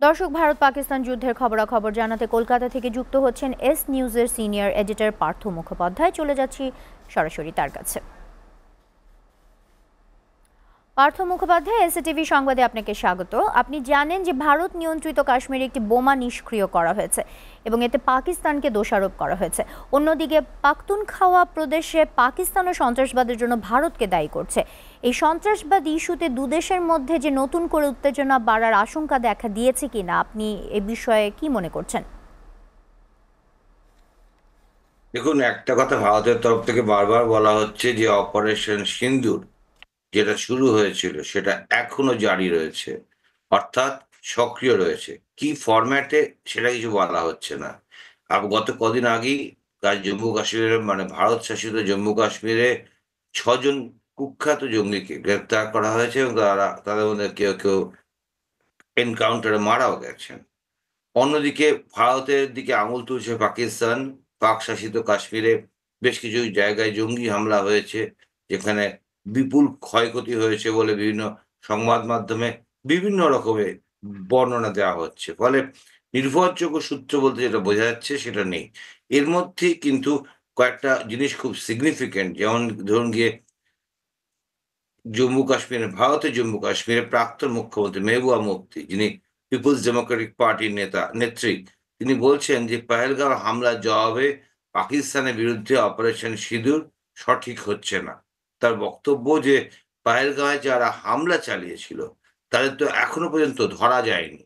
দর্শক, ভারত পাকিস্তান যুদ্ধের খবরাখবর জানাতে কলকাতা থেকে যুক্ত হচ্ছেন এস নিউজের সিনিয়র এডিটর পার্থ মুখোপাধ্যায়। চলে যাচ্ছি সরাসরি তার কাছে। পার্থ মুখোপাধ্যায়, এসএটিভি সংবাদে আপনাকে স্বাগত। আপনি জানেন যে ভারত নিয়ন্ত্রিত কাশ্মীরে একটি বোমা নিষ্ক্রিয় করা হয়েছে এবং এতে পাকিস্তানকে দোষারোপ করা হয়েছে। অন্যদিকে পাখতুনখাওয়া প্রদেশে পাকিস্তানও সন্ত্রাসবাদের জন্য ভারতকে দায়ী করছে। এই সন্ত্রাসবাদ ইস্যুতে দুদেশের মধ্যে যে নতুন করে উত্তেজনা বাড়ার আশঙ্কা দেখা দিয়েছে কিনা, আপনি এ বিষয়ে কি মনে করছেন? দেখুন, একটা কথা ভারতের তরফ থেকে বারবার বলা হচ্ছে যে অপারেশন সিন্দুর যেটা শুরু হয়েছিল সেটা এখনো জারি রয়েছে, অর্থাৎ সক্রিয় রয়েছে। কি ফরম্যাটে সেটা কিছু বলা হচ্ছে না। গত কদিন আগেই জম্মু কাশ্মীরের ভারত শাসিত জম্মু কাশ্মীরে ৬ জন কুখ্যাত জঙ্গিকে গ্রেপ্তার করা হয়েছে এবং তাদের মধ্যে কেউ এনকাউন্টারে মারাও গেছেন। অন্যদিকে ভারতের দিকে আঙুল তুলছে পাকিস্তান। পাক শাসিত কাশ্মীরে বেশ কিছু জায়গায় জঙ্গি হামলা হয়েছে, যেখানে বিপুল ক্ষয়ক্ষতি হয়েছে বলে বিভিন্ন সংবাদ মাধ্যমে বিভিন্ন রকমের বর্ণনা দেওয়া হচ্ছে। ফলে নির্ভরযোগ্য সূত্র বলতে যেটা বোঝা যাচ্ছে সেটা নেই। এর মধ্যেই কিন্তু কয়েকটা জিনিস খুব সিগনিফিক্যান্ট, যেমন ধরুন গিয়ে ভারতের জম্মু কাশ্মীরের প্রাক্তন মুখ্যমন্ত্রী মেহবুবা মুফতি, যিনি পিপলস ডেমোক্রেটিক পার্টির নেত্রী, তিনি বলছেন যে পহেলগাঁও হামলার জবাবে পাকিস্তানের বিরুদ্ধে অপারেশন সিঁদুর সঠিক হচ্ছে না। তার বক্তব্য যে পহেলগাঁওয়ে যারা হামলা চালিয়েছিল তাদের তো এখনো পর্যন্ত ধরা যায়নি।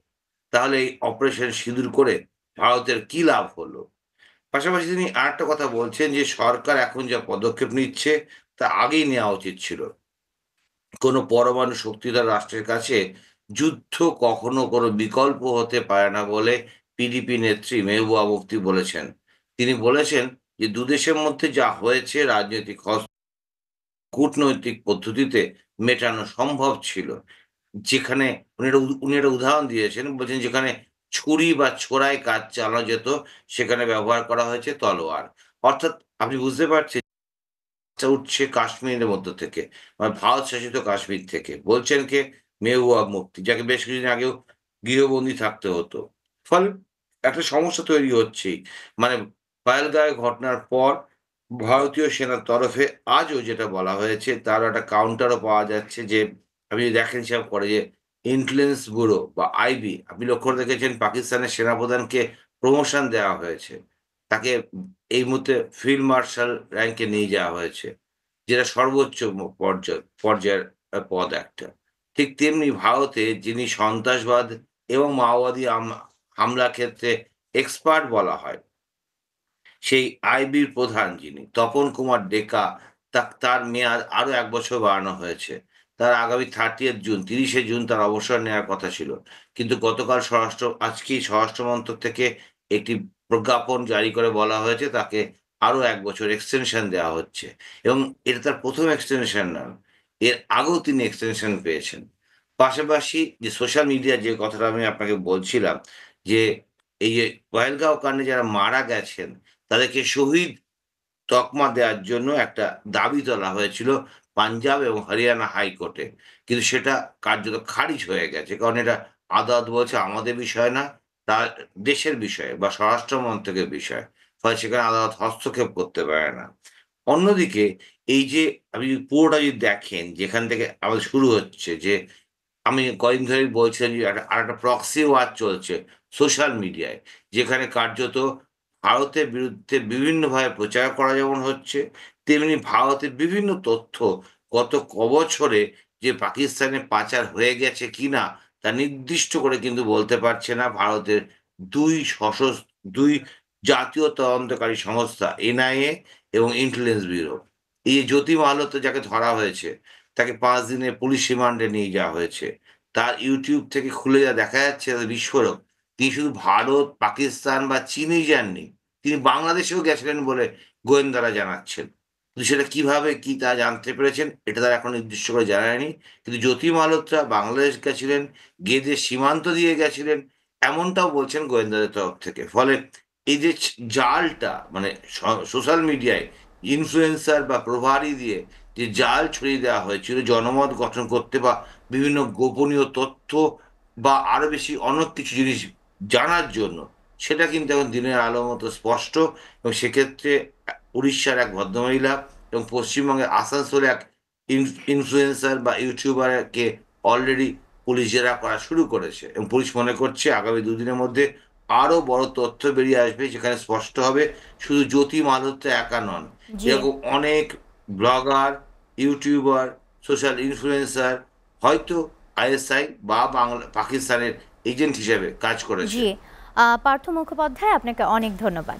তাহলে এই অপারেশন সিঁদুর করে ভারতের কি লাভ হলো? পাশাপাশি তিনি আরেকটা কথা বলছেন যে সরকার এখন যা পদক্ষেপ নিচ্ছে তা আগেই নেওয়া উচিত ছিল। কোনো পরমাণু শক্তিধর রাষ্ট্রের কাছে যুদ্ধ কখনো কোনো বিকল্প হতে পারে না বলে পিডিপি নেত্রী মেহবুবা মুফতি বলেছেন। তিনি বলেছেন যে দুদেশের মধ্যে যা হয়েছে রাজনৈতিক কূটনৈতিক পদ্ধতিতে মেটানো সম্ভব ছিল। যেখানে উনি একটা উদাহরণ দিয়েছেন, বলছেন যেখানে ছুরি বা ছোরায় কাজ চালানো যেত সেখানে ব্যবহার করা হয়েছে তলোয়ার। অর্থাৎ আপনি বুঝতে পারছেন উঠছে কাশ্মীরের মধ্য থেকে, ভারত শাসিত কাশ্মীর থেকে। বলছেন কে? মেহবুবা মুফতি, যাকে বেশ কিছুদিন আগেও গৃহবন্দী থাকতে হতো। ফলে একটা সমস্যা তৈরি হচ্ছেই। মানে পহেলগাঁওয়ে ঘটনার পর ভারতীয় সেনার তরফে আজও যেটা বলা হয়েছে তার একটা কাউন্টারও পাওয়া যাচ্ছে, যে আপনি যদি দেখেন হিসাব করে যে ইন্টেলিজেন্স ব্যুরো বা আইবি, আপনি লক্ষ্য করে দেখেছেন পাকিস্তানের সেনাপ্রধানকে প্রমোশন দেওয়া হয়েছে। তাকে এই মুহূর্তে ফিল্ড মার্শাল র‍্যাংকে নিয়ে যাওয়া হয়েছে, যেটা সর্বোচ্চ পর্যায়ের পদ একটা। ঠিক তেমনি ভারতে যিনি সন্ত্রাসবাদ এবং মাওবাদী হামলার ক্ষেত্রে এক্সপার্ট বলা হয়, সেই আইবির প্রধান যিনি তপন কুমার ডেকা, তার মেয়াদ আরো ১ বছর বাড়ানো হয়েছে। তার আগামী 30th জুন, ৩০শে জুন তার অবসর নেওয়ার কথা ছিল। কিন্তু গতকাল আজকেই স্বরাষ্ট্র মন্ত্রক থেকে একটি প্রজ্ঞাপন জারি করে বলা হয়েছে তাকে আরো ১ বছর এক্সটেনশন দেওয়া হচ্ছে এবং এটা তার ১ম এক্সটেনশন নয়। এর আগেও তিনি এক্সটেনশন পেয়েছেন। পাশাপাশি যে সোশ্যাল মিডিয়া যে কথাটা আমি আপনাকে বলছিলাম, যে এই যে পহেলগাঁও কাণ্ডে যারা মারা গেছেন তাদেরকে শহীদ তকমা দেওয়ার জন্য একটা দাবি তোলা হয়েছিল পাঞ্জাব এবং হরিয়ানা হাইকোর্টে। কিন্তু সেটা কার্যত খারিজ হয়ে গেছে। কারণ এটা আদালত বলছে আমাদের বিষয় না, তার দেশের বিষয় বা স্বরাষ্ট্র মন্ত্রকের বিষয়। ফলে সেখানে আদালত হস্তক্ষেপ করতে পারে না। অন্যদিকে এই যে আপনি যদি পুরোটা যদি দেখেন, যেখান থেকে আমাদের শুরু হচ্ছে, যে আমি কয়েকদিন ধরেই বলছিলাম যে আরেকটা প্রক্সি ওয়ার চলছে সোশ্যাল মিডিয়ায়। যেখানে কার্যত ভারতের বিরুদ্ধে বিভিন্নভাবে প্রচার করা যেমন হচ্ছে, তেমনি ভারতের বিভিন্ন তথ্য গত কবছরে যে পাকিস্তানে পাচার হয়ে গেছে কিনা তা নির্দিষ্ট করে কিন্তু বলতে পারছে না ভারতের ২ ২ জাতীয় তদন্তকারী সংস্থা এনআইএ এবং ইন্টেলিজেন্স ব্যুরো। এই যে জ্যোতি মাহালত্য যাকে ধরা হয়েছে, তাকে ৫ দিনের পুলিশ রিমান্ডে নিয়ে যাওয়া হয়েছে। তার YouTube থেকে খুলে যা দেখা যাচ্ছে তা বিস্ফোরক। তিনি শুধু ভারত, পাকিস্তান বা চীনেই যাননি। তিনি বাংলাদেশেও গেছিলেন বলে গোয়েন্দারা জানাচ্ছেন। কিন্তু সেটা কিভাবে কি তা জানতে পেরেছেন এটা তারা এখনো নির্দিষ্ট করে জানা যায়নি। কিন্তু জ্যোতি মালহোত্রা বাংলাদেশ গেছিলেন, গিয়ে যে সীমান্ত দিয়ে গেছিলেন এমনটাও বলছেন গোয়েন্দাদের তরফ থেকে। ফলে এই যে জালটা সোশ্যাল মিডিয়ায় ইনফ্লুয়েন্সার বা প্রভারী দিয়ে যে জাল ছড়িয়ে দেওয়া হয়েছিল জনমত গঠন করতে বা বিভিন্ন গোপনীয় তথ্য বা আরো বেশি অনেক কিছু জিনিস জানার জন্য, সেটা কিন্তু এখন দিনের আলো মতো স্পষ্ট। এবং সেক্ষেত্রে উড়িষ্যার এক ভদ্রমহিলা এবং পশ্চিমবঙ্গের আসানসোলে এক ইনফ্লুয়েন্সার বা ইউটিউবারকে অলরেডি পুলিশ জেরা করা শুরু করেছে, এবং পুলিশ মনে করছে আগামী দুদিনের মধ্যে আরো বড় তথ্য বেরিয়ে আসবে, যেখানে স্পষ্ট হবে শুধু জ্যোতি মালহোত্রা একা নন, জি। এরকম অনেক ব্লগার, ইউটিউবার, সোশ্যাল ইনফ্লুয়েন্সার হয়তো আইএসআই বা বাংলা পাকিস্তানের এজেন্ট হিসেবে কাজ করেছে। জি। পার্থ মুখোপাধ্যায়, আপনাকে অনেক ধন্যবাদ।